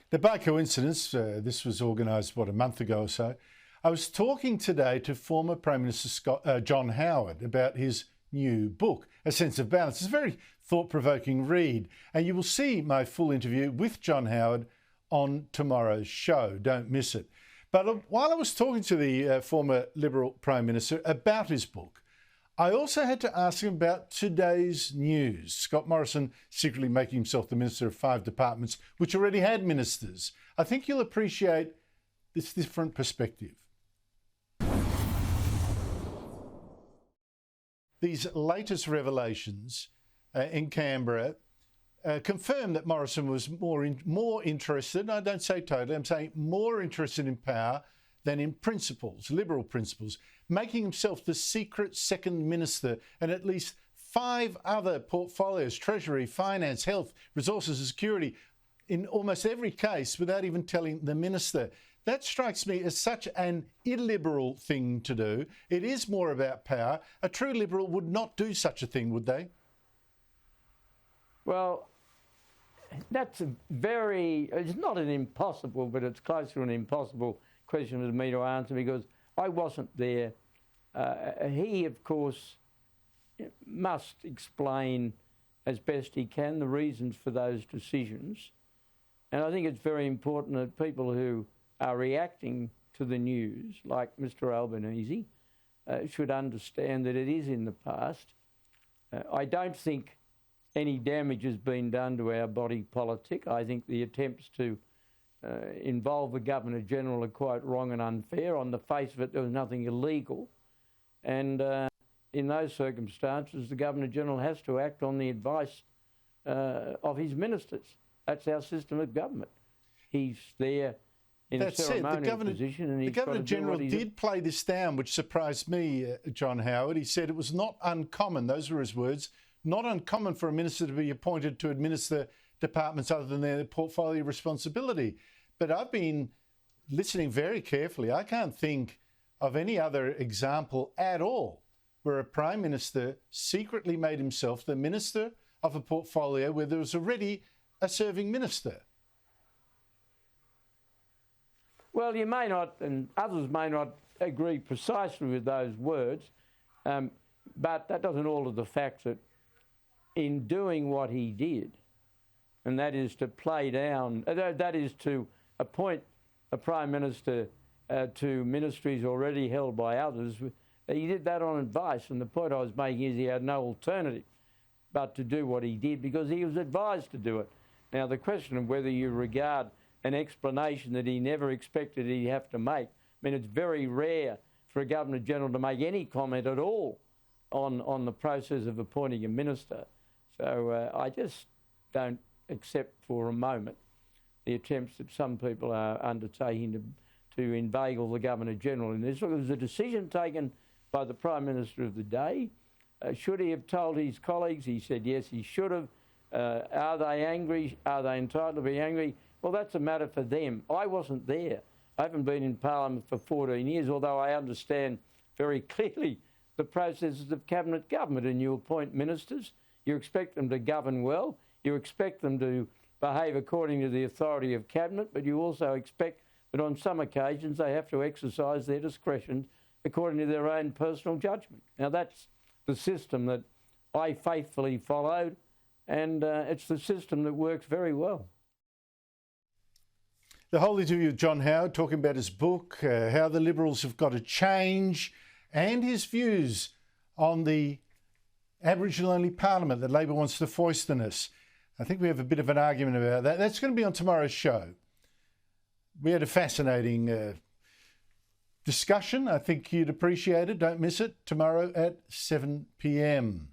Now, by coincidence, this was organised, a month ago or so, I was talking today to former Prime Minister John Howard about his new book, A Sense of Balance. It's a very thought-provoking read, and you will see my full interview with John Howard on tomorrow's show. Don't miss it. But while I was talking to the former Liberal Prime Minister about his book, I also had to ask him about today's news. Scott Morrison secretly making himself the Minister of 5 departments, which already had ministers. I think you'll appreciate this different perspective. These latest revelations in Canberra confirm that Morrison was more interested, I don't say totally, I'm saying more interested in power than in principles, Liberal principles, making himself the secret second minister and at least 5 other portfolios, Treasury, Finance, Health, Resources and Security, in almost every case without even telling the minister. That strikes me as such an illiberal thing to do. It is more about power. A true Liberal would not do such a thing, would they? Well, that's it's not an impossible, but it's close to an impossible question for me to answer because I wasn't there. He, of course, must explain as best he can the reasons for those decisions. And I think it's very important that people who are reacting to the news, like Mr Albanese, should understand that it is in the past. I don't think any damage has been done to our body politic. I think the attempts to involve the Governor-General are quite wrong and unfair. On the face of it, there was nothing illegal. And in those circumstances, the Governor-General has to act on the advice of his ministers. That's our system of government. He's there in a ceremonial position, and the Governor-General did play this down, which surprised me, John Howard. He said it was not uncommon, those were his words, not uncommon for a minister to be appointed to administer departments other than their portfolio responsibility. But I've been listening very carefully. I can't think of any other example at all where a Prime Minister secretly made himself the Minister of a portfolio where there was already a serving minister. Well, you may not, and others may not agree precisely with those words, but that doesn't alter the fact that in doing what he did, and that is to play down, that is to appoint a Prime Minister to ministries already held by others, he did that on advice. And the point I was making is he had no alternative but to do what he did because he was advised to do it. Now, the question of whether you regard an explanation that he never expected he'd have to make. I mean, it's very rare for a Governor-General to make any comment at all on the process of appointing a minister. So I just don't accept for a moment the attempts that some people are undertaking to inveigle the Governor-General in this. Look, it was a decision taken by the Prime Minister of the day. Should he have told his colleagues? He said yes, he should have. Are they angry? Are they entitled to be angry? Well, that's a matter for them. I wasn't there. I haven't been in Parliament for 14 years, although I understand very clearly the processes of cabinet government. And you appoint ministers, you expect them to govern well, you expect them to behave according to the authority of cabinet, but you also expect that on some occasions they have to exercise their discretion according to their own personal judgment. Now, that's the system that I faithfully followed, and it's the system that works very well. The whole interview with John Howard, talking about his book, how the Liberals have got to change, and his views on the Aboriginal-only Parliament that Labor wants to foist on us. I think we have a bit of an argument about that. That's going to be on tomorrow's show. We had a fascinating discussion. I think you'd appreciate it. Don't miss it. Tomorrow at 7 p.m.